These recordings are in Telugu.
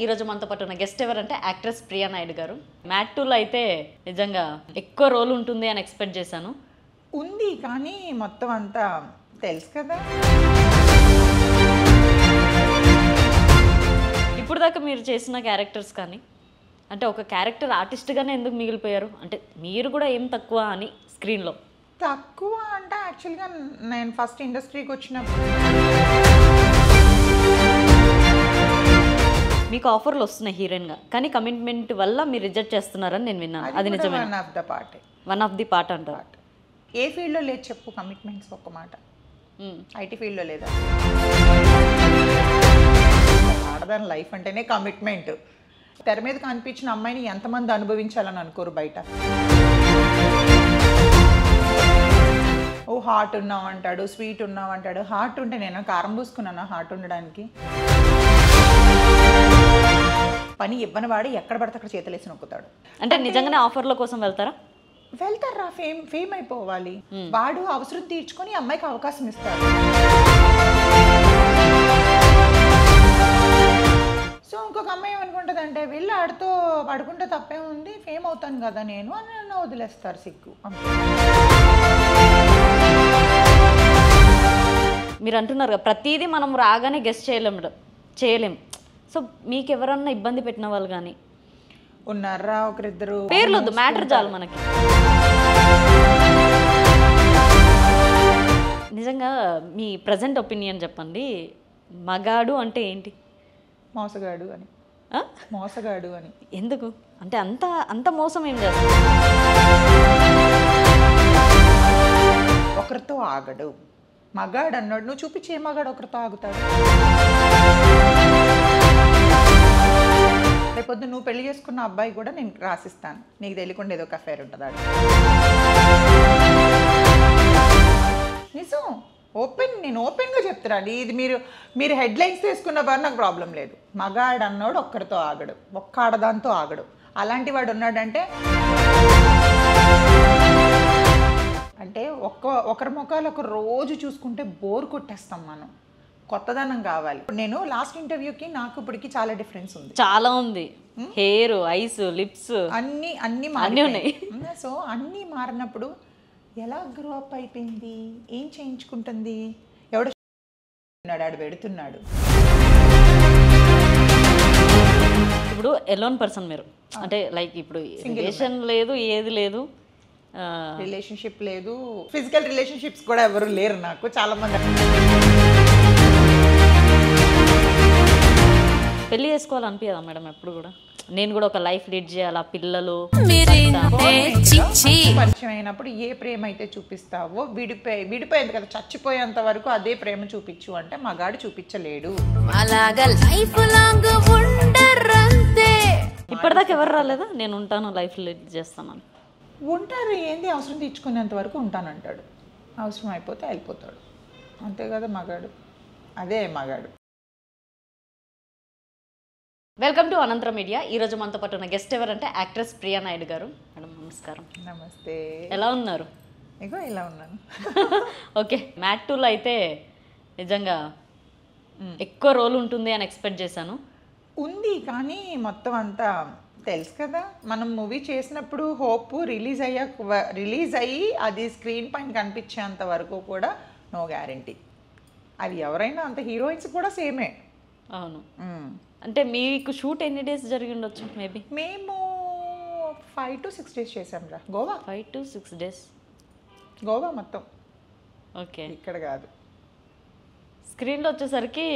ఈ రోజు మనతో పాటు ఉన్న గెస్ట్ ఎవరంటే యాక్ట్రెస్ ప్రియా నాయుడు గారు. మ్యాట్ 2లో అయితే నిజంగా ఎక్కువ రోల్ ఉంటుంది అని ఎక్స్పెక్ట్ చేశాను. ఉంది కానీ మొత్తం అంతా తెలుసు కదా. ఇప్పుడు దాకా మీరు చేసిన క్యారెక్టర్స్ కానీ అంటే ఒక క్యారెక్టర్ ఆర్టిస్ట్గానే ఎందుకు మిగిలిపోయారు? అంటే మీరు కూడా ఏం తక్కువ అని స్క్రీన్లో? తక్కువ అంటే యాక్చువల్గా నేను ఫస్ట్ ఇండస్ట్రీకి వచ్చినప్పుడు మీకు ఆఫర్లు వస్తున్నాయి హీరోయిన్గా, కానీ కమిట్మెంట్ వల్ల మీరు రిజెక్ట్ చేస్తున్నారని నేను విన్నాను. అది నిజమే? వన్ ఆఫ్ ది పార్ట్ అంటారు. ఏ ఫీల్డ్లో లేదు చెప్పు కమిట్మెంట్స్? ఒక్క మాట. ఐటీ ఫీల్డ్లో లేదా? ఆడదాని లైఫ్ అంటేనే కమిట్మెంట్. తెర మీద కనిపించిన అమ్మాయిని ఎంతమంది అనుభవించాలని అనుకోరు బయట. ఓ హార్ట్ ఉన్నావు అంటాడు, స్వీట్ ఉన్నావు అంటాడు. హార్ట్ ఉంటే నేను కారం పూసుకున్నాను హార్ట్ ఉండడానికి. పని ఇవ్వని వాడు ఎక్కడ పడితే అక్కడ చేతులేసి నొక్కుతాడు. అంటే నిజంగానే ఆఫర్ల కోసం వెళ్తారా? వెళ్తారా? ఫేమ్ అయిపోవాలి. వాడు అవసరం తీర్చుకొని అమ్మాయికి అవకాశం ఇస్తాడు. సో ఇంకొక అమ్మాయి ఏమనుకుంటుంది అంటే వీళ్ళు ఆడితో పడుకుంటే తప్పే ఉంది, ఫేమ్ అవుతాను కదా నేను అని నన్ను వదిలేస్తారు. సిగ్గు. మీరు అంటున్నారు కదా ప్రతిదీ మనం రాగానే గెస్ట్ చేయలేం. సో మీకు ఎవరన్నా ఇబ్బంది పెట్టిన వాళ్ళు కానీ ఉన్నారా? ఒకరిద్దరు పేర్లు వద్దు, మ్యాటర్ చాలు మనకి. నిజంగా మీ ప్రజెంట్ ఒపీనియన్ చెప్పండి. మగాడు అంటే ఏంటి? మోసగాడు అని. మోసగాడు అని ఎందుకు అంటే అంత మోసం ఏం చేస్తారు? ఒకరితో ఆగడు. మగాడు అన్నాడు, నువ్వు చూపించే మగాడు ఒకరితో ఆగుతాడు. రేపొద్దు నువ్వు పెళ్లి చేసుకున్న అబ్బాయి కూడా నేను రాసిస్తాను, నీకు తెలియకుండా ఏదో ఒక అఫైర్ ఉంటుంది. నిజం, నేను ఓపెన్గా చెప్తున్నాను. ఇది మీరు హెడ్లైన్స్ తీసుకున్న వారు నాకు ప్రాబ్లం లేదు. మగాడు అన్నాడు ఒక్కరితో ఆగడు, ఒక్క ఆడదాంతో ఆగడు. అలాంటి వాడు ఉన్నాడంటే ఒకరి ముఖాలు ఒక రోజు చూసుకుంటే బోర్ కొట్టేస్తాం మనం. కొత్తదనం కావాలి. నేను లాస్ట్ ఇంటర్వ్యూకి నాకు ఇప్పటికి చాలా డిఫరెన్స్ ఉంది. చాలా ఉంది. హెయిర్, ఐస్, లిప్స్ అన్ని ఉన్నాయి. సో అన్నీ మారినప్పుడు ఎలా గ్రో అప్ అయిపోయింది, ఏం చేయించుకుంటుంది, ఎవడో ఆడు పెడుతున్నాడు. ఇప్పుడు ఎలోన్ పర్సన్ మీరు అంటే లైక్ ఇప్పుడు రిలేషన్ లేదు, ఏది లేదు, రిలేషన్షిప్ లేదు, ఫిజికల్ రిలేషన్షిప్స్ కూడా ఎవరు లేరు నాకు. చాలా మంది పెళ్లి చేసుకోవాలనిపించదా మేడం ఎప్పుడు కూడా? నేను కూడా ఒక లైఫ్ లీడ్ చేయాలా, పిల్లలు పరిచయం అయినప్పుడు ఏ ప్రేమ అయితే చూపిస్తావో విడిపోయింది కదా, చచ్చిపోయేంత వరకు అదే ప్రేమ చూపించు అంటే మగాడు చూపించలేడు. ఇప్పటిదాకా ఎవరు రాలేదా నేను ఉంటాను లైఫ్ లీడ్ చేస్తానని? ఉంటారు. ఏంది అవసరం తీర్చుకునేంత వరకు ఉంటానంటాడు, అవసరం అయిపోతే వెళ్ళిపోతాడు. అంతే కదా మగాడు, అదే మగాడు. వెల్కమ్ టు అనంతరం మీడియా. ఈరోజు మనతో పాటు ఉన్న గెస్ట్ ఎవరంటే యాక్ట్రెస్ ప్రియా నాయుడు గారు. మేడం నమస్కారం. నమస్తే. ఎలా ఉన్నారు? ఇగో ఇలా ఉన్నాను. ఓకే, మ్యాట్ 2లో అయితే నిజంగా ఎక్కువ రోల్ ఉంటుంది అని ఎక్స్పెక్ట్ చేశాను. ఉంది కానీ మొత్తం అంతా తెలుసు కదా. మనం మూవీ చేసినప్పుడు హోప్ రిలీజ్ అయ్యి అది స్క్రీన్ పైన కనిపించేంత వరకు కూడా నో గ్యారంటీ. అది ఎవరైనా అంత హీరోయిన్స్ కూడా సేమే. అవును. అంటే మీకు షూట్ ఎన్ని డేస్ జరిగి ఉండొచ్చు? మేబీ మేము 5 to 6 days చేసాం రా. గోవా 5 to 6 days గోవా మొత్తం. ఓకే, ఇక్కడ కాదు. స్క్రీన్లో వచ్చేసరికి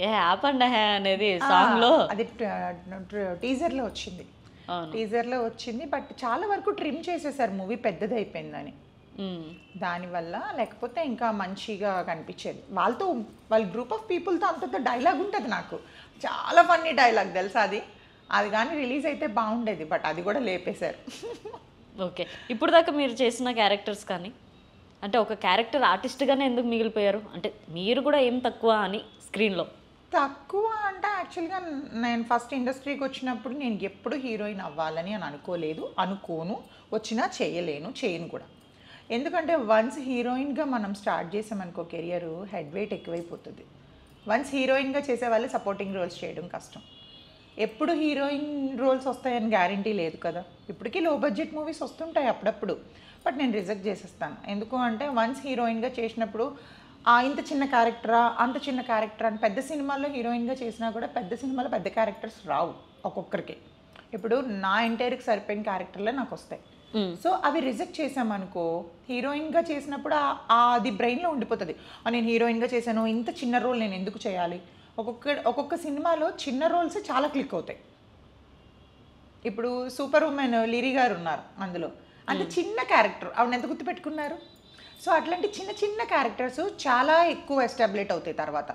ఏ యాప్ అండ్ హే అనేది సాంగ్లో అది టీజర్లో వచ్చింది. టీజర్లో వచ్చింది, బట్ చాలా వరకు ట్రిమ్ చేసేసారు మూవీ పెద్దది అయిపోయిందని. దానివల్ల లేకపోతే ఇంకా మంచిగా కనిపించేది. వాళ్ళ గ్రూప్ ఆఫ్ పీపుల్తో అంత డైలాగ్ ఉంటుంది. నాకు చాలా ఫన్నీ డైలాగ్ తెలుసా అది కానీ రిలీజ్ అయితే బాగుండేది, బట్ అది కూడా లేపేశారు. ఓకే, ఇప్పుడు దాకా మీరు చేసిన క్యారెక్టర్స్ కానీ అంటే ఒక క్యారెక్టర్ ఆర్టిస్ట్గానే ఎందుకు మిగిలిపోయారు? అంటే మీరు కూడా ఏం తక్కువ అని స్క్రీన్లో? తక్కువ అంటే యాక్చువల్గా నేను ఫస్ట్ ఇండస్ట్రీకి వచ్చినప్పుడు నేను ఎప్పుడు హీరోయిన్ అవ్వాలని అని అనుకోను. వచ్చినా చేయను కూడా. ఎందుకంటే వన్స్ హీరోయిన్గా మనం స్టార్ట్ చేసామనుకో కెరియర్ హెడ్ వెయిట్ ఎక్కువైపోతుంది. వన్స్ హీరోయిన్గా చేసే వాళ్ళు సపోర్టింగ్ రోల్స్ చేయడం కష్టం. ఎప్పుడు హీరోయిన్ రోల్స్ వస్తాయని గ్యారంటీ లేదు కదా. ఇప్పటికీ లో బడ్జెట్ మూవీస్ వస్తుంటాయి అప్పుడప్పుడు, బట్ నేను రిజెక్ట్ చేసేస్తాను. ఎందుకు అంటే వన్స్ హీరోయిన్గా చేసినప్పుడు ఇంత చిన్న క్యారెక్టరా అంత చిన్న క్యారెక్టర్ అని పెద్ద సినిమాల్లో హీరోయిన్గా చేసినా కూడా పెద్ద సినిమాలో పెద్ద క్యారెక్టర్స్ రావు ఒక్కొక్కరికి. ఇప్పుడు నా ఎంటైర్కి సరిపోయిన క్యారెక్టర్లే నాకు వస్తాయి. సో అవి రిజెక్ట్ చేసామనుకో, హీరోయిన్గా చేసినప్పుడు అది బ్రెయిన్లో ఉండిపోతుంది. నేను హీరోయిన్గా చేశాను, ఇంత చిన్న రోల్ నేను ఎందుకు చేయాలి. ఒక్కొక్క సినిమాలో చిన్న రోల్స్ చాలా క్లిక్ అవుతాయి. ఇప్పుడు సూపర్ ఉమెన్ లిరి గారు ఉన్నారు అందులో, అంత చిన్న క్యారెక్టర్, ఆవిడ ఎంత గుర్తుపెట్టుకున్నారు. సో అట్లాంటి చిన్న చిన్న క్యారెక్టర్స్ చాలా ఎక్కువ ఎస్టాబ్లిష్ అవుతాయి తర్వాత.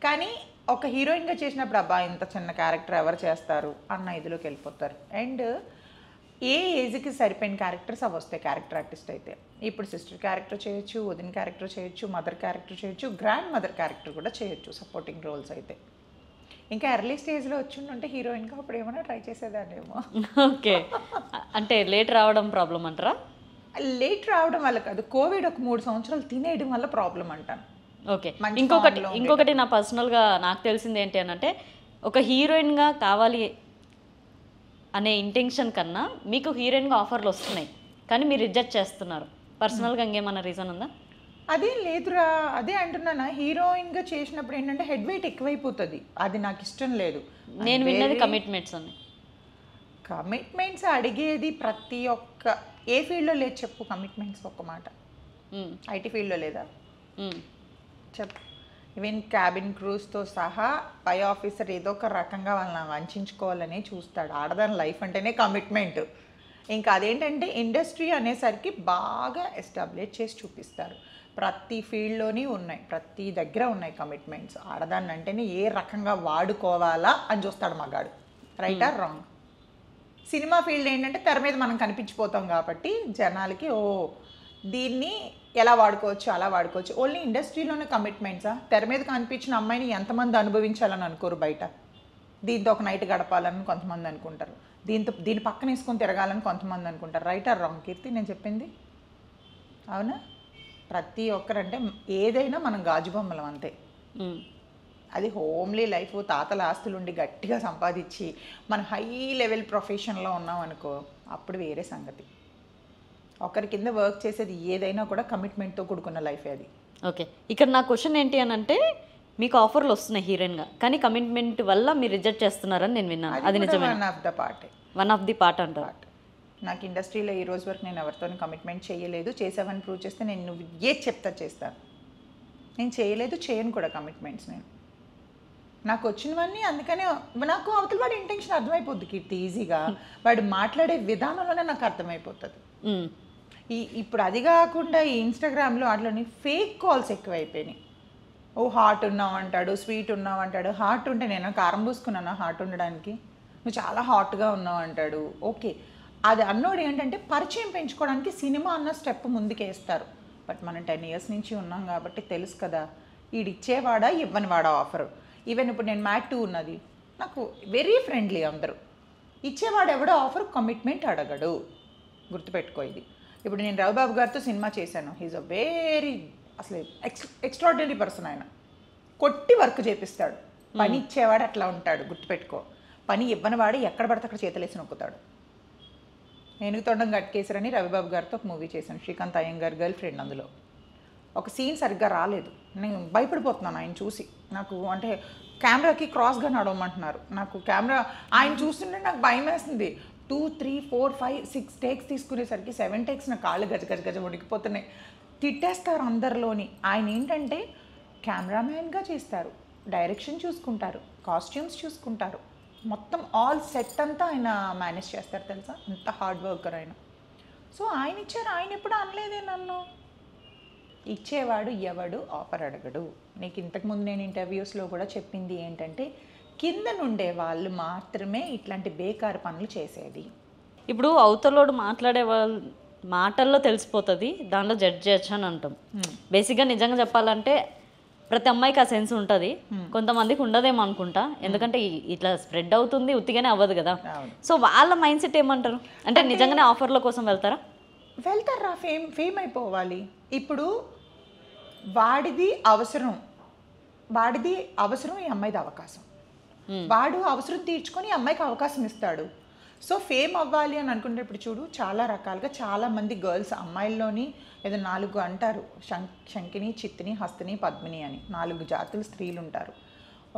కానీ ఒక హీరోయిన్గా చేసినప్పుడు అబ్బా ఇంత చిన్న క్యారెక్టర్ ఎవరు చేస్తారు అన్న ఇదిలోకి వెళ్ళిపోతారు. అండ్ ఏ ఏజ్కి సరిపోయిన క్యారెక్టర్స్ అవి వస్తాయి క్యారెక్టర్ ఆర్టిస్ట్ అయితే. ఇప్పుడు సిస్టర్ క్యారెక్టర్ చేయొచ్చు, వదిన క్యారెక్టర్ చేయొచ్చు, మదర్ క్యారెక్టర్ చేయొచ్చు, గ్రాండ్ మదర్ క్యారెక్టర్ కూడా చేయొచ్చు సపోర్టింగ్ రోల్స్ అయితే. ఇంకా ఎర్లీ స్టేజ్లో వచ్చిందంటే హీరోయిన్గా అప్పుడు ఏమైనా ట్రై చేసేదాన్నేమో. ఓకే, అంటే లేట్ రావడం ప్రాబ్లం అంటారా? లేట్ రావడం వల్ల కాదు, కోవిడ్ ఒక 3 సంవత్సరాలు తినేయడం వల్ల ప్రాబ్లం అంటాను. ఓకే, ఇంకొకటి నా పర్సనల్గా నాకు తెలిసింది ఏంటి అని అంటే, ఒక హీరోయిన్గా కావాలి అనే ఇంటెన్షన్ కన్నా మీకు హీరోయిన్గా ఆఫర్లు వస్తున్నాయి కానీ మీరు రిజెక్ట్ చేస్తున్నారు. పర్సనల్గా ఇంకేమన్నా రీజన్ ఉందా? అదేం లేదురా, అదే అంటున్నానా, హీరోయిన్గా చేసినప్పుడు ఏంటంటే హెడ్ వెయిట్ ఎక్కువైపోతుంది, అది నాకు ఇష్టం లేదు. నేను విన్నది కమిట్మెంట్స్ అని. కమిట్మెంట్స్ అడిగేది ప్రతి ఒక్క ఏ ఫీల్డ్లో లేదు చెప్పు కమిట్మెంట్స్. ఒక్క మాట, ఐటీ ఫీల్డ్లో లేదా చెప్పు. ఈవెన్ క్యాబిన్ క్రూస్తో సహా పై ఆఫీసర్ ఏదో ఒక రకంగా వాళ్ళని వంచుకోవాలని చూస్తాడు. ఆడదాని లైఫ్ అంటేనే కమిట్మెంట్. ఇంకా అదేంటంటే ఇండస్ట్రీ అనేసరికి బాగా ఎస్టాబ్లిష్ చేసి చూపిస్తారు. ప్రతి ఫీల్డ్లోని ఉన్నాయి, ప్రతి దగ్గర ఉన్నాయి కమిట్మెంట్స్. ఆడదాన్ని అంటేనే ఏ రకంగా వాడుకోవాలా అని చూస్తాడు మగాడు. Right are wrong? Cinema field ఏంటంటే తెర మీద మనం కనిపించిపోతాం కాబట్టి జనాలకి దీన్ని ఎలా వాడుకోవచ్చు అలా వాడుకోవచ్చు. ఓన్లీ ఇండస్ట్రీలోనే కమిట్మెంట్సా? తెర మీద కనిపించిన అమ్మాయిని ఎంతమంది అనుభవించాలని అనుకోరు బయట. దీంతో ఒక నైట్ గడపాలని కొంతమంది అనుకుంటారు, దీని పక్కన వేసుకొని తిరగాలని కొంతమంది అనుకుంటారు. రైట్ ఆర్ రాంగ్ కీర్తి నేను చెప్పింది? అవునా? ప్రతి ఒక్కరంటే ఏదైనా మనం గాజుబొమ్మలం అంతే. అది హోమ్లీ లైఫ్, తాతల ఆస్తులు ఉండి గట్టిగా సంపాదించి మన హై లెవెల్ ప్రొఫెషన్లో ఉన్నాం అనుకో, అప్పుడు వేరే సంగతి. ఒకరి కింద వర్క్ చేసేది ఏదైనా కూడా కమిట్మెంట్తో కూడుకున్న లైఫ్ అది. ఓకే, ఇక్కడ నా క్వశ్చన్ ఏంటి అని అంటే, మీకు ఆఫర్లు వస్తున్నాయి హీరోయిన్గా కానీ కమిట్మెంట్ వల్ల మీరు రిజెక్ట్ చేస్తున్నారని నేను విన్నాను. అది నిజమే? వన్ ఆఫ్ ది పార్ట్ అంటారు. నాకు ఇండస్ట్రీలో ఈ రోజు వరకు నేను ఎవరితో కమిట్మెంట్ చేయలేదు. చేసావని ప్రూవ్ చేస్తే నేను నువ్వు ఏది చెప్తా చేస్తాను. నేను చేయలేదు, చేయను కూడా కమిట్మెంట్స్. నేను నాకు వచ్చినవన్నీ అందుకనే నాకు అవతల వాడి ఇంటెన్షన్ అర్థమైపోద్ది కీర్తి ఈజీగా. వాడు మాట్లాడే విధానంలోనే నాకు అర్థమైపోతుంది. ఇప్పుడు అది కాకుండా ఈ ఇన్స్టాగ్రామ్లో అట్లని ఫేక్ కాల్స్ ఎక్కువైపోయినాయి. హాట్ ఉన్నావు అంటాడు, స్వీట్ ఉన్నావు అంటాడు. హాట్ ఉంటే నేను కారం పూసుకున్నాను హాట్ ఉండడానికి, నువ్వు చాలా హాట్గా ఉన్నావు అంటాడు. ఓకే, అది అన్నోడు ఏంటంటే పరిచయం పెంచుకోవడానికి సినిమా అన్న స్టెప్ ముందుకేస్తారు. బట్ మనం 10 years నుంచి ఉన్నాం కాబట్టి తెలుసు కదా, ఈడిచ్చేవాడా ఇవ్వనివాడా ఆఫర్. ఈవెన్ ఇప్పుడు నేను మ్యాట్ 2 ఉన్నది, నాకు వెరీ ఫ్రెండ్లీ అందరూ. ఇచ్చేవాడు ఎవడో ఆఫర్, కమిట్మెంట్ అడగడు. గుర్తుపెట్టుకో ఇది. ఇప్పుడు నేను రవిబాబు గారితో సినిమా చేశాను. హీఈస్ అ వెరీ అసలు ఎక్స్ట్రాడినరీ పర్సన్. ఆయన కొట్టి వర్క్ చేపిస్తాడు. పని ఇచ్చేవాడు అట్లా ఉంటాడు, గుర్తుపెట్టుకో. పని ఇవ్వనివాడు ఎక్కడ పడితే అక్కడ చేతలేసి నొక్కుతాడు. ఏనుగు తొండం గట్కేసరని రవిబాబు గారితో ఒక మూవీ చేశాను, శ్రీకాంత్ అయ్యంగార్ గర్ల్ ఫ్రెండ్. అందులో ఒక సీన్ సరిగ్గా రాలేదు, నేను భయపడిపోతున్నాను ఆయన చూసి. నాకు అంటే కెమెరాకి క్రాస్గా నడవమంటున్నారు, నాకు కెమెరా ఆయన చూస్తుంటే నాకు భయం వేస్తుంది. 2, 3, 4, 5, 6 టేక్స్ తీసుకునేసరికి 7 టేక్స్ నా కాళ్ళు గజ వణికిపోతున్నాయి. తిట్టేస్తారు అందరిలోని. ఆయన ఏంటంటే కెమెరామ్యాన్గా చేస్తారు, డైరెక్షన్ చూసుకుంటారు, కాస్ట్యూమ్స్ చూసుకుంటారు, మొత్తం ఆల్ సెట్ అంతా ఆయన మేనేజ్ చేస్తారు తెలుసా, అంత హార్డ్ వర్కర్ ఆయన. సో ఆయన ఇచ్చారు, ఆయన ఎప్పుడు అనలేదే నన్ను. ఇచ్చేవాడు ఎవడు ఆఫర్ అడగడు. నీకు ఇంతకుముందు నేను ఇంటర్వ్యూస్లో కూడా చెప్పింది ఏంటంటే, కింద నుండే వాళ్ళు మాత్రమే ఇట్లాంటి బేకారు పనులు చేసేది. ఇప్పుడు అవతలోడు మాట్లాడే వాళ్ళు మాటల్లో తెలిసిపోతుంది, దాంట్లో జడ్జ్ చేయొచ్చు అని అంటాం. బేసిక్గా నిజంగా చెప్పాలంటే ప్రతి అమ్మాయికి ఆ సెన్స్ ఉంటుంది, కొంతమందికి ఉండదేమో అనుకుంటా. ఎందుకంటే ఇట్లా స్ప్రెడ్ అవుతుంది, ఉత్తిగానే అవ్వదు కదా. సో వాళ్ళ మైండ్ సెట్ ఏమంటారు అంటే, నిజంగానే ఆఫర్ల కోసం వెళ్తారా? వెళ్తారా? ఫేమ్ అయిపోవాలి. ఇప్పుడు వాడిది అవసరం, ఈ అమ్మాయిది అవకాశం. వాడు అవసరం తీర్చుకొని ఈ అమ్మాయికి అవకాశం ఇస్తాడు. సో ఫేమ్ అవ్వాలి అని అనుకుంటే ఇప్పుడు చూడు చాలా రకాలుగా చాలామంది గర్ల్స్ అమ్మాయిల్లోని ఏదో 4 అంటారు, శంకిని, చిత్తిని, హస్తిని, పద్మిని అని 4 జాతుల స్త్రీలు ఉంటారు.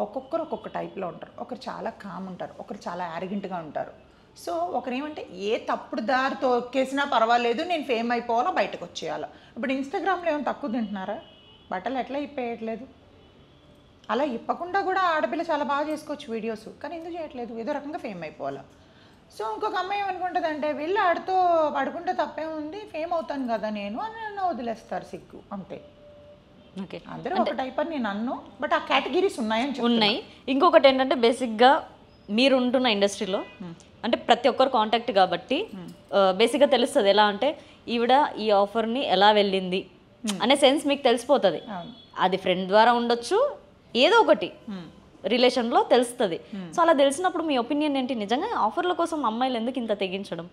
ఒక్కొక్కరు ఒక్కొక్క టైప్లో ఉంటారు. ఒకరు చాలా కామ్ ఉంటారు, ఒకరు చాలా యారగెంట్గా ఉంటారు. సో ఒకరేమంటే ఏ తప్పుడు దారి తొక్కేసినా పర్వాలేదు, నేను ఫేమ్ అయిపోవాలా, బయటకు వచ్చేయాలా. ఇప్పుడు ఇన్స్టాగ్రామ్లో ఏమైనా తక్కువ తింటున్నారా? బట్టలు ఎట్లా ఇప్పేయట్లేదు? అలా ఇప్పకుండా కూడా ఆడపిల్ల చాలా బాగా చేసుకోవచ్చు వీడియోస్, కానీ ఎందుకు చేయట్లేదు? ఏదో రకంగా ఫేమ్ అయిపోవాలా. సో ఇంకొక అమ్మాయి ఏమనుకుంటుంది అంటే వీళ్ళు ఆడితో పడుకుంటే తప్పే ఉంది, ఫేమ్ అవుతాను కదా నేను అని నన్ను వదిలేస్తారు, సిగ్గు అంతే. ఓకే, అందరూ ఒక టైప్ అని నేను అన్ను, బట్ ఆ కేటగిరీస్ ఉన్నాయని ఉన్నాయి. ఇంకొకటి ఏంటంటే బేసిక్గా మీరు ఉంటున్న ఇండస్ట్రీలో అంటే ప్రతి ఒక్కరు కాంటాక్ట్ కాబట్టి బేసిక్గా తెలుస్తుంది ఎలా అంటే ఈవిడ ఈ ఆఫర్ని ఎలా వెళ్ళింది అనే సెన్స్ మీకు తెలిసిపోతుంది. అది ఫ్రెండ్ ద్వారా ఉండొచ్చు, ఏదో ఒకటి రిలేషన్లో తెలుస్తుంది. సో అలా తెలిసినప్పుడు మీ ఒపీనియన్ ఏంటి? నిజంగా ఆఫర్ల కోసం అమ్మాయిలు ఎందుకు ఇంత తెగించడం,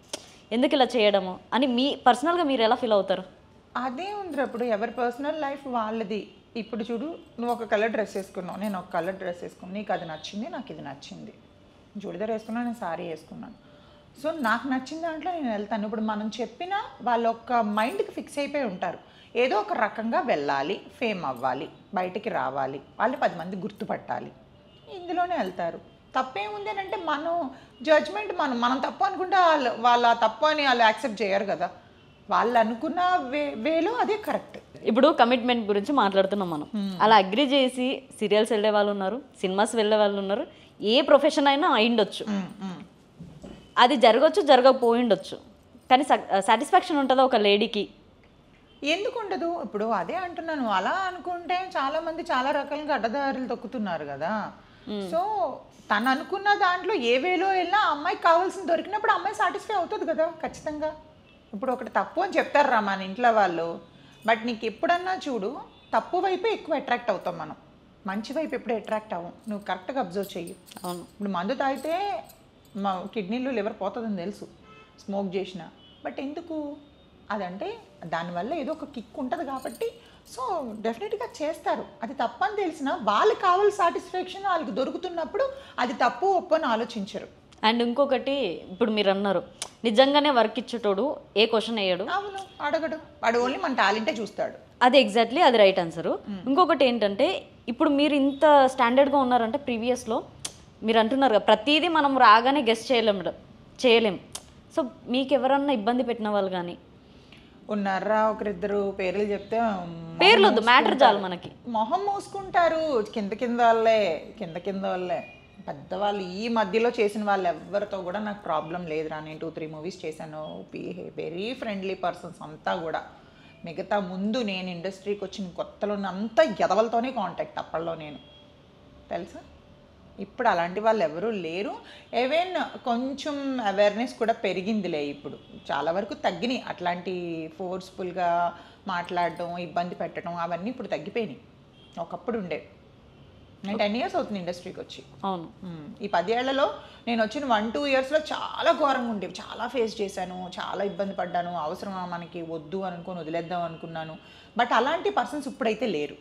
ఎందుకు ఇలా చేయడము అని మీ పర్సనల్గా మీరు ఎలా ఫీల్ అవుతారు? అదే ఉంది. ఇప్పుడు ఎవరి పర్సనల్ లైఫ్ వాళ్ళది. ఇప్పుడు చూడు, నువ్వు ఒక కలర్ డ్రెస్ వేసుకున్నావు, నేను ఒక కలర్ డ్రెస్ వేసుకున్నాను, నీకు అది నచ్చింది, నాకు ఇది నచ్చింది. చూడిదార్ వేసుకున్నాను, నేను సారీ వేసుకున్నాను. సో నాకు నచ్చిన దాంట్లో నేను వెళ్తాను. ఇప్పుడు మనం చెప్పినా వాళ్ళ ఒక మైండ్కి ఫిక్స్ అయిపోయి ఉంటారు, ఏదో ఒక రకంగా వెళ్ళాలి, ఫేమ్ అవ్వాలి, బయటికి రావాలి, వాళ్ళు 10 మంది గుర్తుపట్టాలి, ఇందులోనే వెళ్తారు. తప్పేముంది అని అంటే మనం జడ్జ్మెంట్ మనం తప్పు అనుకుంటే వాళ్ళ తప్పు అని వాళ్ళు యాక్సెప్ట్ చేయరు కదా. వాళ్ళు అనుకున్న వేలో అదే కరెక్ట్. ఇప్పుడు కమిట్మెంట్ గురించి మాట్లాడుతున్నాం మనం. అలా అగ్రి చేసి సీరియల్స్ వెళ్ళే వాళ్ళు ఉన్నారు, సినిమాస్ వెళ్ళే వాళ్ళు ఉన్నారు, ఏ ప్రొఫెషన్ అయినా అయిండొచ్చు, అది జరగచ్చు, జరగకపోయిండొచ్చు. కానీ సాటిస్ఫాక్షన్ ఉంటుందా ఒక లేడీకి? ఎందుకు ఉండదు? ఇప్పుడు అదే అంటున్నాను, అలా అనుకుంటే చాలామంది చాలా రకాలుగా అడ్డదారులు తొక్కుతున్నారు కదా. సో తను అనుకున్న దాంట్లో ఏ వేలో వెళ్ళినా అమ్మాయికి కావాల్సింది దొరికినప్పుడు అమ్మాయి సాటిస్ఫై అవుతుంది కదా ఖచ్చితంగా. ఇప్పుడు ఒకటి తప్పు అని చెప్తారా మన ఇంట్లో వాళ్ళు, బట్ నీకు ఎప్పుడన్నా చూడు తప్పు వైపే ఎక్కువ అట్రాక్ట్ అవుతాం మనం, మంచి వైపు ఎప్పుడు అట్రాక్ట్ అవ్వం. నువ్వు కరెక్ట్గా అబ్జర్వ్ చెయ్యి. అవును, ఇప్పుడు మందు తాగితే మా కిడ్నీలు లివర్ పోతుందని తెలుసు స్మోక్ చేసిన, బట్ ఎందుకు అదంటే దానివల్ల ఏదో ఒక కిక్ ఉంటుంది కాబట్టి సో డెఫినెట్గా చేస్తారు. అది తప్పని తెలిసిన వాళ్ళకి కావాల్సిన సాటిస్ఫాక్షన్ వాళ్ళకి దొరుకుతున్నప్పుడు అది తప్పు ఒప్పు అని ఆలోచించరు. అండ్ ఇంకొకటి ఇప్పుడు మీరు అన్నారు నిజంగానే వర్క్ ఇచ్చేటోడు ఏ క్వశ్చన్ వేయడు. అవును, అడగడు, వాడు ఓన్లీ మన టాలెంటే చూస్తాడు. అది ఎగ్జాక్ట్లీ అది రైట్ ఆన్సరు. ఇంకొకటి ఏంటంటే ఇప్పుడు మీరు ఇంత స్టాండర్డ్గా ఉన్నారంటే ప్రీవియస్లో మీరు అంటున్నారు కదా ప్రతిదీ మనం రాగానే గెస్ట్ చేయలేం. సో మీకు ఎవరన్నా ఇబ్బంది పెట్టిన వాళ్ళు కానీ ఉన్నారా? ఒకరిద్దరు పేర్లు చెప్తే పేర్లు వద్దు, మ్యాటర్ చాలు మనకి. మొహం మూసుకుంటారు. కింద వాళ్ళే పెద్దవాళ్ళు. ఈ మధ్యలో చేసిన వాళ్ళు ఎవరితో కూడా నాకు ప్రాబ్లం లేదురా, నేను 2-3 మూవీస్ చేశాను, వెరీ ఫ్రెండ్లీ పర్సన్స్ అంతా కూడా. మిగతా ముందు నేను ఇండస్ట్రీకి వచ్చిన కొత్తలో అంతా ఎదవలతోనే కాంటాక్ట్ అప్పట్లో నేను, తెలుసా. ఇప్పుడు అలాంటి వాళ్ళు ఎవరూ లేరు. ఈవెన్ కొంచెం అవేర్నెస్ కూడా పెరిగిందిలే, ఇప్పుడు చాలా వరకు తగ్గినాయి. అట్లాంటి ఫోర్స్ఫుల్గా మాట్లాడడం, ఇబ్బంది పెట్టడం అవన్నీ ఇప్పుడు తగ్గిపోయినాయి. ఒకప్పుడు ఉండే. నేను 10 years అవుతుంది ఇండస్ట్రీకి వచ్చి. అవును, ఈ 10 ఏళ్లలో నేను వచ్చిన 1-2 yearsలో చాలా ఘోరంగా ఉండేవి, చాలా ఫేస్ చేశాను, చాలా ఇబ్బంది పడ్డాను. అవసరమా మనకి, వద్దు అనుకొని వదిలేద్దాం అనుకున్నాను. బట్ అలాంటి పర్సన్స్ ఇప్పుడైతే లేరు.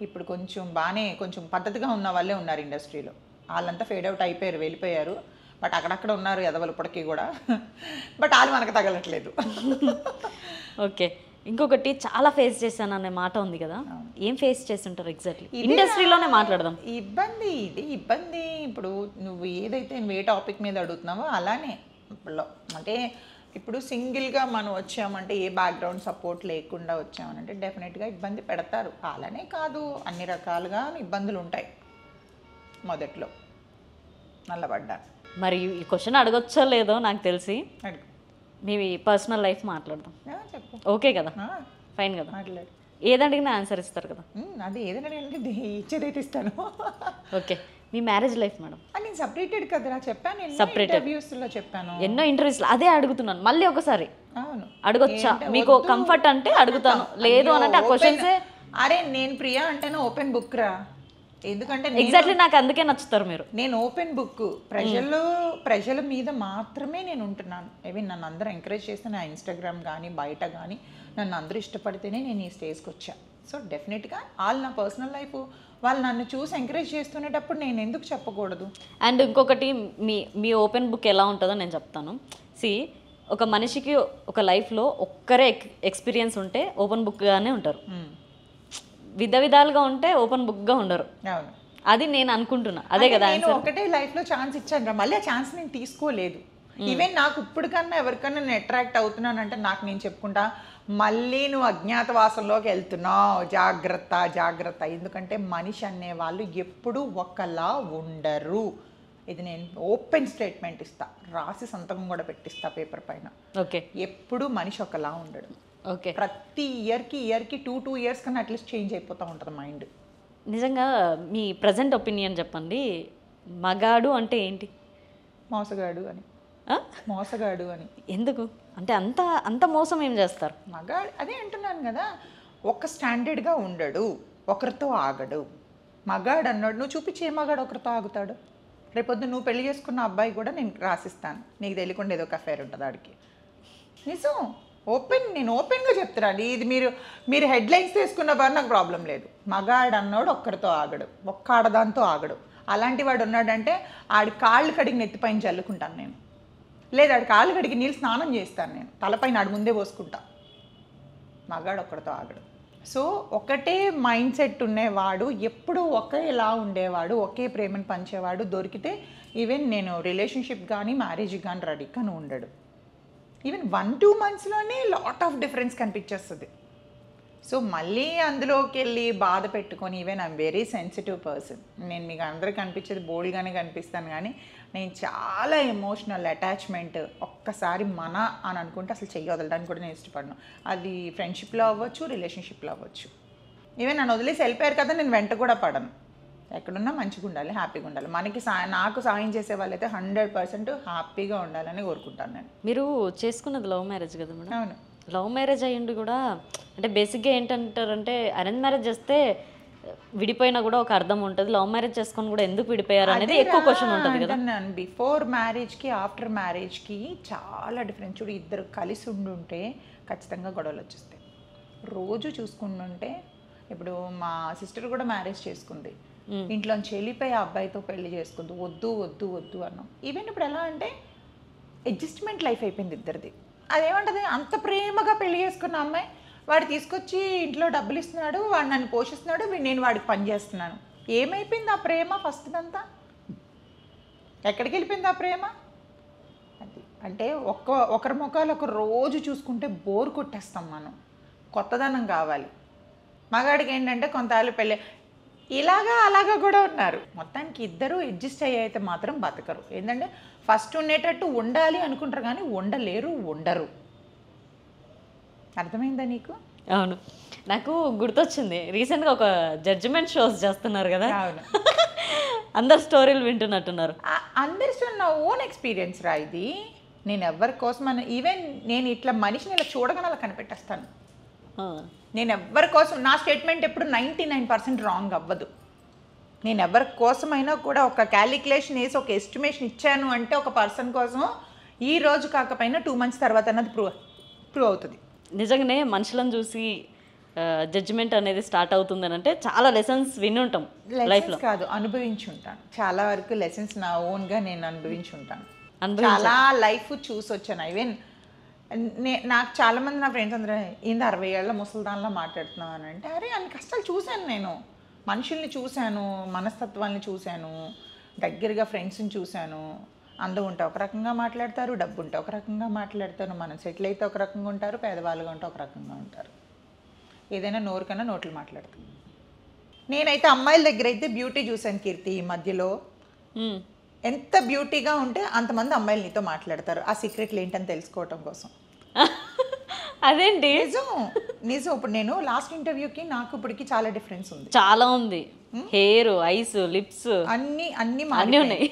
ఇప్పుడు కొంచెం బాగానే కొంచెం పద్ధతిగా ఉన్న వాళ్ళే ఉన్నారు ఇండస్ట్రీలో. వాళ్ళంతా ఫేడ్ అవుట్ అయిపోయారు, వెళ్ళిపోయారు. బట్ అక్కడక్కడ ఉన్నారు ఎదవలు ఇప్పటికీ కూడా, బట్ వాళ్ళు మనకు తగలట్లేదు. ఓకే, ఇంకొకటి చాలా ఫేస్ చేశాను అనే మాట ఉంది కదా, ఏం ఫేస్ చేస్తుంటారు ఎగ్జాక్ట్లీ? ఇండస్ట్రీలోనే మాట్లాడదాం. ఇబ్బంది ఇప్పుడు నువ్వు ఏదైతే ఏ టాపిక్ మీద అడుగుతున్నావో అలానే ఇప్పుడు అంటే ఇప్పుడు సింగిల్గా మనం వచ్చామంటే ఏ బ్యాక్గ్రౌండ్ సపోర్ట్ లేకుండా వచ్చామనంటే డెఫినెట్గా ఇబ్బంది పెడతారు. అలానే కాదు, అన్ని రకాలుగా ఇబ్బందులు ఉంటాయి. మొదట్లో నల్లబడ్డా. మరి ఈ క్వశ్చన్ అడగొచ్చో లేదో నాకు తెలిసి, అడుగు, మీ పర్సనల్ లైఫ్ మాట్లాడదాం. చెప్పు. ఓకే కదా, ఫైన్ కదా, మాట్లాడు. ఏది అడిగినా ఆన్సర్ ఇస్తారు కదా. అది ఏదైనా ఇచ్చేదైతే ఇస్తాను. ఓకే, మీ మ్యారేజ్ లైఫ్ మేడం? నేను సపరేటెడ్ కదరా, చెప్పాను, ఇంటర్వ్యూస్లో చెప్పాను, ఎన్నో ఇంటర్వ్యూస్లో అదే అడుగుతున్నాను మళ్ళీ ఒకసారి. అవును, అడగొచ్చా? మీకు కంఫర్ట్ అంటే అడుగుతాను, లేదు అని అంటే ఆ క్వశ్చన్సే. అరే నేను ప్రియా అంటేనే ఓపెన్ బుక్ రా, ఎందుకంటే ఎగ్జాక్ట్లీ నాకు అందుకే నచ్చుతారు మీరు. నేను ఓపెన్ బుక్, ప్రజల మీద మాత్రమే నేను ఉంటున్నాను. ఈవెన్ నన్ను అందరూ ఎంకరేజ్ చేస్తే నా ఇన్స్టాగ్రామ్ కానీ బయట కానీ నన్ను అందరూ ఇష్టపడితేనే నేను ఈ స్టేజ్కి వచ్చా. సో డెఫినెట్గా నా పర్సనల్ లైఫ్ వాళ్ళు నన్ను చూసి ఎంకరేజ్ చేస్తునేటప్పుడు నేను ఎందుకు చెప్పకూడదు? అండ్ ఇంకొకటి, మీ ఓపెన్ బుక్ ఎలా ఉంటుందో నేను చెప్తాను. ఒక మనిషికి ఒక లైఫ్లో ఒక్కరే ఎక్స్పీరియన్స్ ఉంటే ఓపెన్ బుక్గానే ఉంటారు, విధాలుగా ఉంటే ఓపెన్ బుక్గా ఉండరు. అవును, అది నేను అనుకుంటున్నా. అదే కదా నేను ఒకటే లైఫ్లో ఛాన్స్ ఇచ్చాను రా, మళ్ళీ ఆ ఛాన్స్ నేను తీసుకోలేదు. ఈవెన్ నాకు ఇప్పటికన్నా ఎవరికన్నా నేను అట్రాక్ట్ అవుతున్నానంటే నాకు నేను చెప్పుకుంటా, మళ్ళీ నువ్వు అజ్ఞాతవాసంలోకి వెళ్తున్నావు, జాగ్రత్త జాగ్రత్త. ఎందుకంటే మనిషి అనేవాళ్ళు ఎప్పుడూ ఒకలా ఉండరు. ఇది నేను ఓపెన్ స్టేట్మెంట్ ఇస్తా, రాసి సంతకం కూడా పెట్టిస్తా పేపర్ పైన. ఓకే, ఎప్పుడు మనిషి ఒకలా ఉండడు. ఓకే, ప్రతి ఇయర్కి 2 years కన్నా అట్లీస్ట్ చేంజ్ అయిపోతూ ఉంటుంది మైండ్. నిజంగా మీ ప్రజెంట్ ఒపీనియన్ చెప్పండి. మగాడు అంటే ఏంటి? మోసగాడు అని. మోసగాడు అని ఎందుకు అంటే అంత మోసం ఏం చేస్తారు? మగాడు అదే అంటున్నాను కదా, ఒక స్టాండర్డ్గా ఉండడు, ఒకరితో ఆగడు. మగాడు అన్నాడు, నువ్వు చూపించే మగాడు ఒకరితో ఆగుతాడు. రేపొద్దు నువ్వు పెళ్లి చేసుకున్న అబ్బాయి కూడా నేను రాసిస్తాను, నీకు తెలియకుండా ఏదో ఒక అఫైర్ ఉంటుంది ఆడికి. నిజం, నేను ఓపెన్గా చెప్తున్నాను. ఇది మీరు హెడ్లైన్స్ తీసుకున్న బాగా నాకు ప్రాబ్లం లేదు. మగాడు అన్నాడు ఒక్కరితో ఆగడు, ఒక్క ఆడదాంతో ఆగడు. అలాంటి వాడు ఉన్నాడంటే ఆడి కాళ్ళు కడిగి నెత్తిపైన చల్లుకుంటాను నేను, లేదా ఆడి కాళ్ళు కడిగి నీళ్ళు స్నానం చేస్తాను నేను, తలపైన ఆడి ముందే పోసుకుంటా. మగాడు ఒక్కడితో ఆగడు. సో ఒకటే మైండ్ సెట్ ఉండేవాడు, ఎప్పుడూ ఒకేలా ఉండేవాడు, ఒకే ప్రేమను పంచేవాడు దొరికితే ఈవెన్ నేను రిలేషన్షిప్ కానీ మ్యారేజ్ కానీ రెడీ కానీ ఉండడు. ఈవెన్ 1-2 monthsలోనే లాట్ ఆఫ్ డిఫరెన్స్ కనిపించేస్తుంది. సో మళ్ళీ అందులోకి వెళ్ళి బాధ పెట్టుకొని, even I'm very sensitive person. నేను మీకు అందరికీ కనిపించేది బోల్డ్గానే కనిపిస్తాను, కానీ నేను చాలా ఎమోషనల్ అటాచ్మెంట్. ఒక్కసారి మన అని అనుకుంటే అసలు చెయ్యి వదలడానికి కూడా నేను ఇష్టపడను. అది ఫ్రెండ్షిప్లో అవ్వచ్చు, రిలేషన్షిప్లో అవ్వచ్చు. ఈవెన్ నన్ను వదిలేసి వెళ్ళిపోయారు కదా, నేను వెంట కూడా పడను. ఎక్కడున్నా మంచిగా ఉండాలి, హ్యాపీగా ఉండాలి. మనకి నాకు సాయం చేసే వాళ్ళైతే 100% హ్యాపీగా ఉండాలని కోరుకుంటాను నేను. మీరు చేసుకున్నది లవ్ మ్యారేజ్ కదా మేడం? అవును. లవ్ మ్యారేజ్ అయ్యింది కూడా అంటే బేసిక్గా ఏంటంటారంటే అరేంజ్ మ్యారేజ్ చేస్తే విడిపోయినా కూడా ఒక అర్థం ఉంటుంది, లవ్ మ్యారేజ్ చేసుకొని కూడా ఎందుకు విడిపోయారు అనేది ఎక్కువ క్వశ్చన్ ఉంటుంది కదా. బిఫోర్ మ్యారేజ్కి ఆఫ్టర్ మ్యారేజ్కి చాలా డిఫరెన్స్. చూడు, ఇద్దరు కలిసి ఉండుంటే ఖచ్చితంగా గొడవలు వచ్చేస్తాయి. రోజు చూసుకుంటుంటే, ఇప్పుడు మా సిస్టర్ కూడా మ్యారేజ్ చేసుకుంది, ఇంట్లోంచి వెళ్ళిపోయి ఆ అబ్బాయితో పెళ్లి చేసుకుంది, వద్దు వద్దు వద్దు అన్నాం. ఈవెన్ ఇప్పుడు ఎలా అంటే అడ్జస్ట్మెంట్ లైఫ్ అయిపోయింది ఇద్దరిది. అదేమంటది, అంత ప్రేమగా పెళ్లి చేసుకున్న అమ్మాయి వాడు తీసుకొచ్చి ఇంట్లో డబ్బులు ఇస్తున్నాడు, వాడు నన్ను పోషిస్తున్నాడు, నేను వాడికి పని చేస్తున్నాను. ఏమైపోయింది ఆ ప్రేమ? ఫస్ట్ అంతా ఎక్కడికి వెళ్ళిపోయింది ఆ ప్రేమ? అది అంటే ఒకరి ముఖాలు ఒక రోజు చూసుకుంటే బోర్ కొట్టేస్తాం మనం, కొత్తదనం కావాలి. మగాడికి ఏంటంటే కొంతకాలం పెళ్ళి ఇలాగా అలాగా కూడా ఉన్నారు. మొత్తానికి ఇద్దరు అడ్జస్ట్ అయ్యైతే మాత్రం బతకరు. ఏంటంటే ఫస్ట్ ఉండేటట్టు ఉండాలి అనుకుంటారు కానీ ఉండలేరు, ఉండరు. అర్థమైందా నీకు? అవును, నాకు గుర్తొచ్చింది, రీసెంట్గా ఒక జడ్జిమెంట్ షోస్ చేస్తున్నారు కదా. అవును, అందరు స్టోరీలు వింటున్నట్టున్నారు. అందరితో నా ఓన్ ఎక్స్పీరియన్స్ రా ఇది. నేను ఎవరి కోసం ఈవెన్ నేను ఇట్లా మనిషిని ఇలా చూడగానే అలా కనిపెట్టేస్తాను. నేను ఎవరి కోసం, నా స్టేట్మెంట్ ఎప్పుడు 99% రాంగ్ అవ్వదు. నేను ఎవరి కోసమైనా కూడా ఒక క్యాలిక్యులేషన్ వేసి ఒక ఎస్టిమేషన్ ఇచ్చాను అంటే ఒక పర్సన్ కోసం ఈ రోజు కాకపోయినా 2 months తర్వాత అన్నది ప్రూవ్ అవుతుంది. నిజంగానే మనుషులను చూసి జడ్జిమెంట్ అనేది స్టార్ట్ అవుతుంది అని అంటే చాలా లెసన్స్ విని ఉంటాం లైఫ్లో. కాదు, అనుభవించి ఉంటాను. చాలా వరకు లెసన్స్ నా ఓన్గా నేను అనుభవించి ఉంటాను. చాలా లైఫ్ చూసి వచ్చాను. ఈవెన్ నాకు చాలామంది నా ఫ్రెండ్స్ అందరూ ఏంది 60 ఏళ్ళ ముసలిదానిలో మాట్లాడుతున్నావు అని అంటే, అరే అన్ని కష్టాలు చూశాను నేను, మనుషుల్ని చూశాను, మనస్తత్వాల్ని చూశాను, దగ్గరగా ఫ్రెండ్స్ని చూశాను. అందం ఉంటే ఒక రకంగా మాట్లాడతారు, డబ్బు ఉంటే ఒక రకంగా మాట్లాడతారు, మనం సెటిల్ అయితే ఒక రకంగా ఉంటారు, పేదవాళ్ళుగా ఉంటే ఒక రకంగా ఉంటారు. ఏదైనా నోరుకన్నా నోట్లు మాట్లాడతాను. నేనైతే అమ్మాయిల దగ్గర అయితే బ్యూటీ చూశాను కీర్తి. ఈ మధ్యలో ఎంత బ్యూటీగా ఉంటే అంతమంది అమ్మాయిలు నీతో మాట్లాడతారు, ఆ సీక్రెట్లు ఏంటని తెలుసుకోవటం కోసం. అదేంటి? నిజం. ఇప్పుడు నేను లాస్ట్ ఇంటర్వ్యూకి నాకు ఇప్పటికి చాలా డిఫరెన్స్ ఉంది. చాలా ఉంది. హెయిర్, ఐస్, లిప్స్ అన్నీ ఉన్నాయి.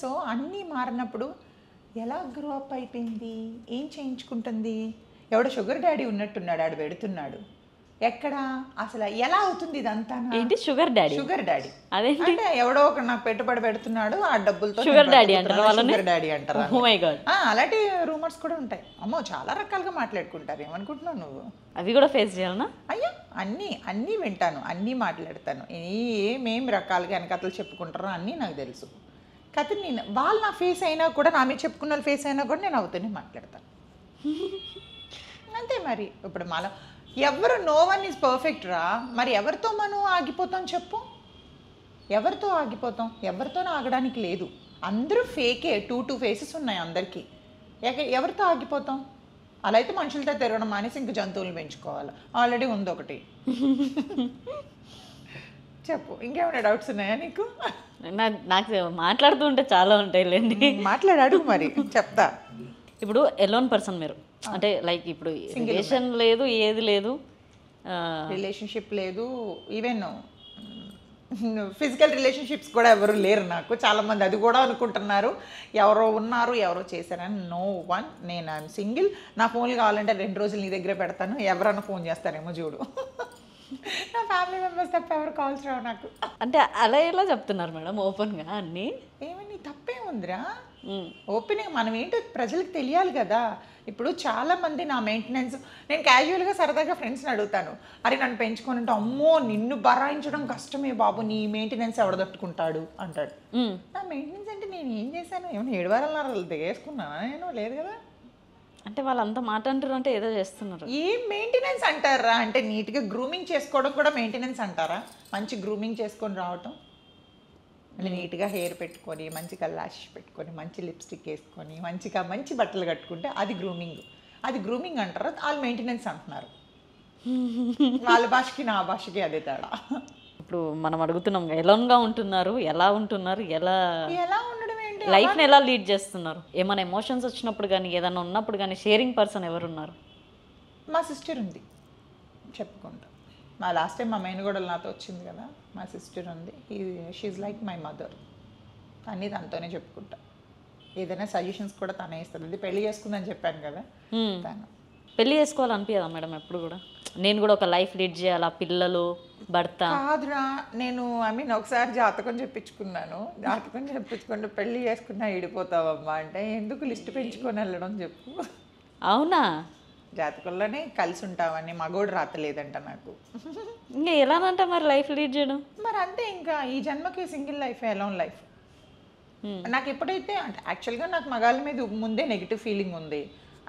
సో అన్నీ మారినప్పుడు ఎలా గ్రో అప్ అయిపోయింది, ఏం చేయించుకుంటుంది? ఎవడో షుగర్ డాడీ ఉన్నట్టున్నాడు, ఆడు పెడుతున్నాడు. ఎక్కడ అసలు ఎలా అవుతుంది ఇదంతా? ఏంటి షుగర్ డాడీ? షుగర్ డాడీ అదేంటి? అంటే ఎవడో ఒక నాకు పెట్టుబడి పెడుతున్నాడు, ఆ డబ్బులతో షుగర్ డాడీ అంటారు వాళ్ళని. షుగర్ డాడీ అంటారు. Oh my god. అలాంటి రూమర్స్ కూడా ఉంటాయి. అమ్మో చాలా రకాలుగా మాట్లాడుకుంటారు. ఏమనుకుంటున్నావు నువ్వు? అవి కూడా ఫేస్ చేయాలనా? అయ్యా అన్నీ వింటాను, అన్నీ మాట్లాడతాను. ఏమేమి రకాలుగా వెనకతలు చెప్పుకుంటారో అన్నీ నాకు తెలుసు. కాకపోతే నేను వాళ్ళు నా ఫేస్ అయినా కూడా, నా మీద చెప్పుకున్న వాళ్ళ ఫేస్ అయినా కూడా నేను అవుతూనే మాట్లాడతాను. అంతే మరి. ఇప్పుడు మనం ఎవరు, నో వన్ ఈజ్ పర్ఫెక్ట్ రా. మరి ఎవరితో మనం ఆగిపోతాం చెప్పు? ఎవరితో ఆగిపోతాం? ఎవరితోనూ ఆగడానికి లేదు. అందరూ ఫేకే. టూ ఫేసెస్ ఉన్నాయి అందరికీ. ఎవరితో ఆగిపోతాం? అలా అయితే మనుషులతో తిరగడం మానేసి ఇంక జంతువులు పెంచుకోవాలి. ఆల్రెడీ ఉంది ఒకటి. చెప్పు, ఇంకేమైనా డౌట్స్ ఉన్నాయా నీకు? నాకు మాట్లాడుతూ ఉంటే చాలా ఉంటాయిలేండి. మాట్లాడాడు మరి చెప్తా. ఇప్పుడు ఎలోన్ పర్సన్ మీరు, అంటే లైక్ ఇప్పుడు రిలేషన్ లేదు, ఏది లేదు, రిలేషన్షిప్ లేదు, ఈవెన్ ఫిజికల్ రిలేషన్షిప్స్ కూడా ఎవరు లేరు నాకు. చాలామంది అది కూడా అనుకుంటున్నారు, ఎవరో ఉన్నారు, ఎవరో చేశారని. No one. నేను ఐఎమ్ సింగిల్. నా ఫోన్లు కావాలంటే 2 రోజులు నీ దగ్గరే పెడతాను, ఎవరన్నా ఫోన్ చేస్తారేమో చూడు. నా ఫ్యామిలీ మెంబర్స్ తప్ప ఎవరు కాల్స్ రావు నాకు. అంటే అలా ఎలా చెప్తున్నారు మేడం ఓపెన్గా అన్నీ? ఏమని తప్పే ఉందిరా? ఓపెనింగ్ మనం ఏంటో ప్రజలకు తెలియాలి కదా. ఇప్పుడు చాలామంది నా మెయింటెనెన్స్, నేను క్యాజువల్గా సరదాగా ఫ్రెండ్స్ని అడుగుతాను, అరే నన్ను పెంచుకొని అంటే, అమ్మో నిన్ను బరాయించడం కష్టమే బాబు, నీ మెయింటెనెన్స్ ఎవడ తట్టుకుంటాడు అంటాడు. నా మెయింటెనెన్స్ అంటే నేను ఏం చేశాను? ఏమైనా 7 వారాలు దిగేసుకున్నానా? నేను లేదు కదా. అంటే వాళ్ళంతా మాట అంటారు అంటే ఏదో చేస్తున్నారు. ఏం మెయింటెనెన్స్ అంటారా? అంటే నీట్గా గ్రూమింగ్ చేసుకోవడం కూడా మెయింటెనెన్స్ అంటారా? మంచి గ్రూమింగ్ చేసుకొని రావటం, అంటే నీట్గా హెయిర్ పెట్టుకొని, మంచిగా లాష్ పెట్టుకొని, మంచి లిప్స్టిక్ వేసుకొని, మంచి బట్టలు కట్టుకుంటే అది గ్రూమింగ్. అది గ్రూమింగ్ అంటారు, వాళ్ళు మెయింటెనెన్స్ అంటున్నారు. వాళ్ళ భాషకి నా భాషకి అదే తేడా. ఇప్పుడు మనం అడుగుతున్నాం ఎలాగా ఉంటున్నారు, ఎలా ఉంటున్నారు, ఎలా ఉండడం ఏంటి? లైఫ్ని ఎలా లీడ్ చేస్తున్నారు? ఏమైనా ఎమోషన్స్ వచ్చినప్పుడు కానీ, ఏదైనా ఉన్నప్పుడు కానీ షేరింగ్ పర్సన్ ఎవరున్నారు? మా సిస్టర్ ఉంది, చెప్పుకుంటా. మా లాస్ట్ టైం మా మేనగోడలు నాతో వచ్చింది కదా, మా సిస్టర్ ఉంది. She like my mother. అన్నీ తనతోనే చెప్పుకుంటా. ఏదైనా సజెషన్స్ కూడా తనే ఇస్తుంది. అది పెళ్లి చేసుకుందని చెప్పాను కదా, తను. పెళ్లి చేసుకోవాలనిపించదా మేడం ఎప్పుడు కూడా? నేను కూడా ఒక లైఫ్ లీడ్ చేయాలి, పిల్లలు, భర్త? కాదురా, నేను ఒకసారి జాతకం చెప్పించుకున్నాను. జాతకం చెప్పించుకుంటే పెళ్లి చేసుకున్నా ఈడిపోతావమ్మా అంటే, ఎందుకు లిస్ట్ పెంచుకొని వెళ్ళడం చెప్పు. అవునా? జాతకంలోనే కలిసి ఉంటామని మగోడు రాతలేదంట నాకు. ఇంకా ఎలానంట మరి లైఫ్ లీడ్ చేయడం? మరి అంతే, ఇంకా ఈ జన్మకి సింగిల్ లైఫ్, ఎలోన్ లైఫ్. నాకు ఎప్పుడైతే, అంటే యాక్చువల్గా నాకు మగాళ్ళ మీద ముందే నెగిటివ్ ఫీలింగ్ ఉంది.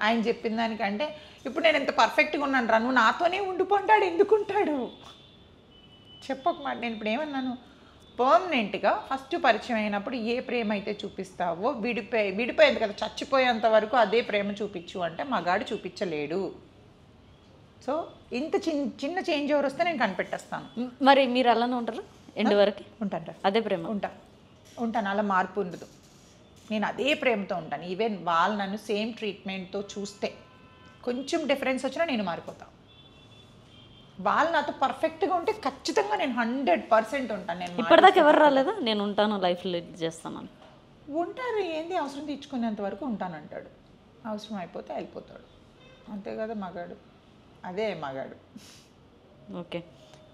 ఆయన చెప్పిన దానికంటే, ఇప్పుడు నేను ఎంత పర్ఫెక్ట్గా ఉన్నాను రా, నువ్వు నాతోనే ఉండిపోంటాడు, ఎందుకుంటాడు చెప్పక మాట. నేను ఇప్పుడు ఏమన్నాను, పర్మనెంట్గా ఫస్ట్ పరిచయం అయినప్పుడు ఏ ప్రేమ అయితే చూపిస్తావో, విడిపోయేది కదా, చచ్చిపోయేంత వరకు అదే ప్రేమ చూపించు అంటే మగాడు చూపించలేడు. సో ఇంత చిన్న చేంజ్ ఓవర్ వస్తే నేను కనిపెట్టేస్తాను. మరి మీరు అలానే ఉంటారు ఎండ్ వరకు? ఉంటాను, అదే ప్రేమ ఉంటాను. అలా మార్పు ఉండదు. నేను అదే ప్రేమతో ఉంటాను. ఈవెన్ వాళ్ళు నన్ను సేమ్ ట్రీట్మెంట్తో చూస్తే కొంచెం డిఫరెన్స్ వచ్చినా నేను మారిపోతాను. వాళ్ళు నాతో పర్ఫెక్ట్గా ఉంటే ఖచ్చితంగా నేను 100% ఉంటాను. నేను ఇప్పటిదాకా ఎవరు రాలేదా నేను ఉంటాను లైఫ్ లీడ్ చేస్తానని? ఉంటారు, ఏంది అవసరం తీర్చుకునేంత వరకు ఉంటానంటాడు. అవసరం అయిపోతే వెళ్ళిపోతాడు, అంతే కదా మగాడు. అదే మగాడు. ఓకే,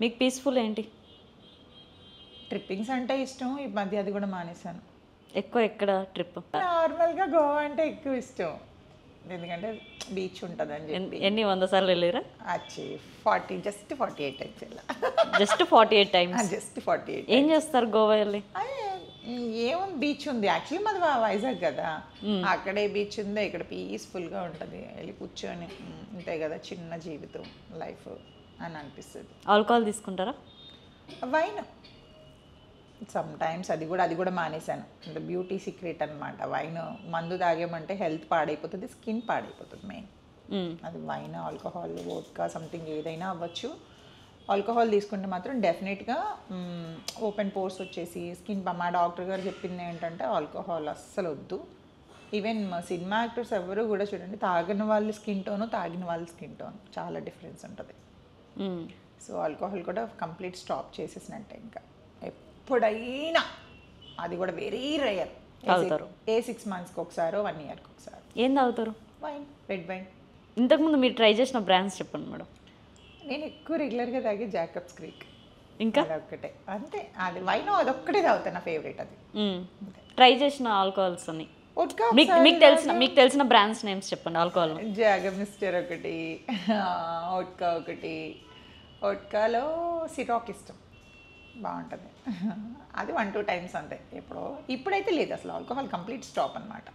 మీకు పీస్ఫుల్ ఏంటి? ట్రిప్పింగ్స్ అంటే ఇష్టం. ఈ మధ్య అది కూడా మానేశాను. ఎక్కువ ఎక్కడ ట్రిప్? నార్మల్గా గోవా అంటే ఎక్కువ ఇష్టం, ఎందుకంటే బీచ్ ఉంటుందని చెప్పి. ఎన్ని 100 సార్లు వెళ్ళారా? వచ్చి 48 టైమ్స్ వెళ్ళా. Just 48 times? జస్ట్ 48. ఏం చేస్తారు గోవా వెళ్ళి? ఏమో బీచ్ ఉంది, యాక్చువల్లీ మాది వైజాగ్ కదా, అక్కడే బీచ్ ఉంది. ఇక్కడ పీస్ఫుల్గా ఉంటుంది, వెళ్ళి కూర్చొని అంతే కదా, చిన్న జీవితం లైఫ్ అని అనిపిస్తుంది. ఆల్కహాల్ తీసుకుంటారా? వైన్ సమ్ టైమ్స్, అది కూడా మానేశాను. అంటే బ్యూటీ సీక్రెట్ అనమాట. వైన్ మందు తాగేమంటే హెల్త్ పాడైపోతుంది, స్కిన్ పాడైపోతుంది మెయిన్. అది వైన్, ఆల్కహాల్, వోడ్కా, సంథింగ్ ఏదైనా అవ్వచ్చు. ఆల్కహాల్ తీసుకుంటే మాత్రం డెఫినెట్గా ఓపెన్ పోర్స్ వచ్చేసి స్కిన్. మా డాక్టర్ గారు చెప్పింది ఏంటంటే ఆల్కహాల్ అస్సలు వద్దు. ఈవెన్ మా సినిమా యాక్టర్స్ ఎవరు కూడా చూడండి, తాగిన వాళ్ళ స్కిన్ టోను, తాగిన వాళ్ళ స్కిన్ టోన్ చాలా డిఫరెన్స్ ఉంటుంది. సో ఆల్కహాల్ కూడా కంప్లీట్ స్టాప్ చేసేసినట్టే. ఇంకా ఎప్పుడైనా, అది కూడా వెరీ రేర్, ఏ 6 monthsకి ఒకసారి, 1 yearకి ఒకసారి. ఏం తాగుతారు? Wine, red wine. ఇంతకుముందు మీరు ట్రై చేసిన బ్రాండ్స్ చెప్పండి మేడం. నేను ఎక్కువ రెగ్యులర్గా తాగే జాకబ్స్ క్రీక్. ఇంకా అదొక్కటే అంతే. అది వైన్ అదొక్కటే తాగుతాను, నా ఫేవరెట్ అది. ట్రై చేసిన ఆల్కహాల్స్ అని వడ్కా మీకు తెలిసిన బ్రాండ్స్ నేమ్స్ చెప్పండి ఆల్కహాల్. జాగర్ మిస్టర్ ఒకటి, వడ్కా ఒకటి. వడ్కాలో సిరాక్ ఇష్టం, బాగుంటుంది. అది 1-2 టైమ్స్ అంతే. ఇప్పుడైతే లేదు అసలు, ఆల్కహాల్ కంప్లీట్ స్టాప్ అనమాట.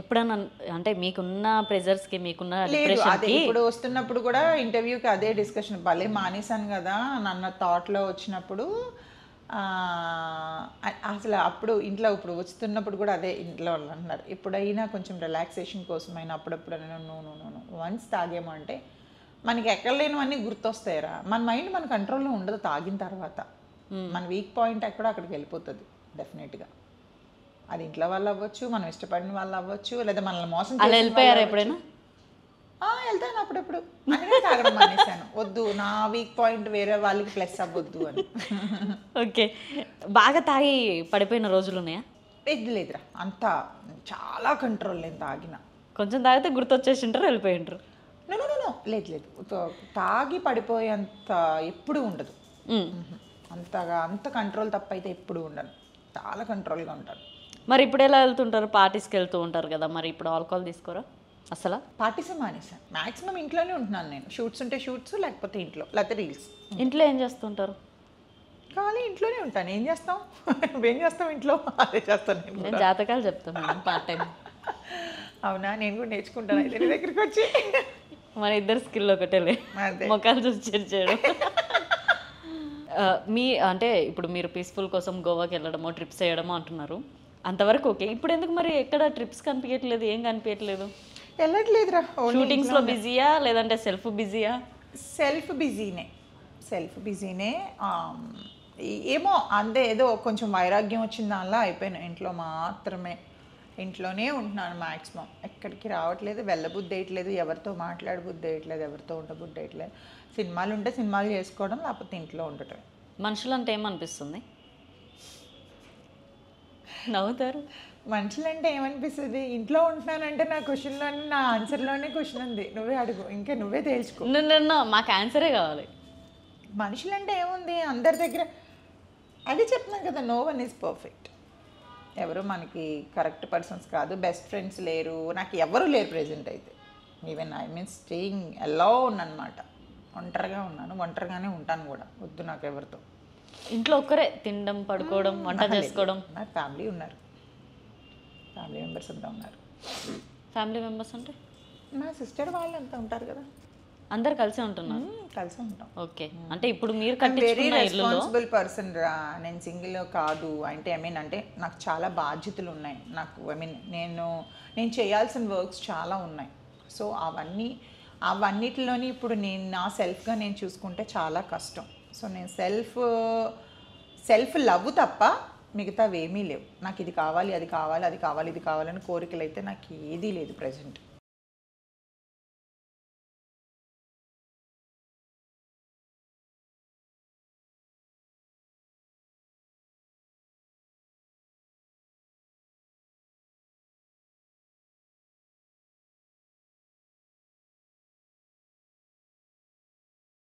ఎప్పుడన్నా అంటే మీకున్న ప్రెజర్స్కి మీకున్న లేదు, అదే డిప్రెషన్కి ఇప్పుడు వస్తున్నప్పుడు కూడా ఇంటర్వ్యూకి అదే డిస్కషన్, భలే మానేశాను కదా నన్న థాట్లో వచ్చినప్పుడు. అసలు అప్పుడు ఇంట్లో ఇప్పుడు వస్తున్నప్పుడు కూడా అదే ఇంట్లో వాళ్ళు అన్నారు, ఎప్పుడైనా కొంచెం రిలాక్సేషన్ కోసమైనా అప్పుడప్పుడు నో వన్స్ తాగేమో అంటే మనకి ఎక్కడ లేనివన్నీ గుర్తొస్తాయిరా. మన మైండ్ మన కంట్రోల్లో ఉండదు తాగిన తర్వాత. మన వీక్ పాయింట్ ఎక్కడో అక్కడికి వెళ్ళిపోతుంది డెఫినెట్గా. అది ఇంట్లో వాళ్ళు అవ్వచ్చు, మనం ఇష్టపడిన వాళ్ళు అవ్వచ్చు, లేదా మనల్ని మోసం అలా వెళ్ళిపోయారు ఎప్పుడైనా? వెళ్తాను అప్పుడప్పుడు. అందుకే తాగడం మానేశాను, వద్దు నా వీక్ పాయింట్ వేరే వాళ్ళకి ప్లస్ అవ్వద్దు అని. ఓకే, బాగా తాగి పడిపోయిన రోజులు ఉన్నాయా? లేదురా, అంతా చాలా కంట్రోల్ నేను తాగిన. కొంచెం తాగితే గుర్తొచ్చేసి ఉంటారు, వెళ్ళిపోయి ఉంటారు. నో లేదు, తాగి పడిపోయేంత ఎప్పుడు ఉండదు. అంత కంట్రోల్ తప్పైతే ఎప్పుడు ఉండను, చాలా కంట్రోల్గా ఉంటాను. మరి ఇప్పుడు ఎలా వెళ్తుంటారు? పార్టీస్కి వెళ్తూ ఉంటారు కదా, మరి ఇప్పుడు ఆల్కహాల్ తీసుకోరా అసలు? పార్టీస్ మానేసాను, మ్యాక్సిమం ఇంట్లోనే ఉంటున్నాను నేను. షూట్స్ ఉంటే షూట్స్, లేకపోతే ఇంట్లో, లేకపోతే రీల్స్. ఇంట్లో ఏం చేస్తుంటారు? కానీ ఇంట్లోనే ఉంటాను, ఏం చేస్తాం ఏం చేస్తాం ఇంట్లో, అదే చేస్తాను నేను జాతకాలు చెప్తాను పార్ట్ టైం. అవునా, నేను కూడా నేర్చుకుంటాను అయితే నీ దగ్గరికి వచ్చి. మన ఇద్దరు స్కిల్ ఒకటేలే, మొక్కలు చూసి చేయడం. మీ అంటే ఇప్పుడు మీరు పీస్ఫుల్ కోసం గోవాకి వెళ్ళడమో ట్రిప్స్ చేయడమో అంటున్నారు, అంతవరకు ఓకే. ఇప్పుడు ఎందుకు మరి ఎక్కడ ట్రిప్స్ కనిపించట్లేదు, ఏం కనిపించట్లేదు? వెళ్ళట్లేదురా. షూటింగ్స్లో బిజీయా లేదంటే సెల్ఫ్ బిజీయా? సెల్ఫ్ బిజీనే. ఏమో అంతే, ఏదో కొంచెం వైరాగ్యం వచ్చిన దానిలా అయిపోయినా. ఇంట్లోనే ఉంటున్నాను మ్యాక్సిమం, ఎక్కడికి రావట్లేదు, వెళ్ళబుద్ధి వేయట్లేదు, ఎవరితో మాట్లాడబుద్ధి వేయట్లేదు, ఎవరితో ఉండబుద్ధి వేయట్లేదు. సినిమాలు ఉంటే సినిమాలు చేసుకోవడం, లేకపోతే ఇంట్లో ఉండటం. మనుషులు అంటే ఏమనిపిస్తుంది? నవ్వుతారు. మనుషులంటే ఏమనిపిస్తుంది, ఇంట్లో ఉంటున్నానంటే నా క్వశ్చన్లోనే, నా ఆన్సర్లోనే క్వశ్చన్ ఉంది, నువ్వే అడుగు, ఇంకా నువ్వే తేల్చుకో. మాకు ఆన్సరే కావాలి. మనుషులంటే ఏముంది, అందరి దగ్గర అది చెప్తున్నాను కదా, నో వన్ ఈజ్ పర్ఫెక్ట్. ఎవరు మనకి కరెక్ట్ పర్సన్స్ కాదు, బెస్ట్ ఫ్రెండ్స్ లేరు, నాకు ఎవరు లేరు ప్రెజెంట్ అయితే. Even I mean staying alone అనమాట, ఒంటరిగానే ఉంటాను కూడా, వద్దు నాకు ఎవరితో. ఇంట్లో ఒక్కరే తినడం, పడుకోవడం, వంట చేసుకోవడం? నాకు ఫ్యామిలీ ఉన్నారు, ఫ్యామిలీ మెంబర్స్ అంతా ఉన్నారు. ఫ్యామిలీ మెంబర్స్ అంటే మా సిస్టర్ వాళ్ళు అంతా ఉంటారు కదా, అందరు కలిసి ఉంటున్నారు? కలిసి ఉంటాం. ఓకే, అంటే ఇప్పుడు మీరు వెరీ రెస్పాన్సిబుల్ పర్సన్ రా, నేను సింగిల్ కాదు. అంటే అంటే నాకు చాలా బాధ్యతలు ఉన్నాయి. నాకు నేను చేయాల్సిన వర్క్స్ చాలా ఉన్నాయి. సో అవన్నిటిలోని ఇప్పుడు నేను నా సెల్ఫ్గా నేను చూసుకుంటే చాలా కష్టం. సో నేను సెల్ఫ్ లవ్ తప్ప మిగతావి ఏమీ లేవు. నాకు ఇది కావాలి, అది కావాలి, ఇది కావాలని కోరికలు అయితే నాకు ఏదీ లేదు ప్రజెంట్.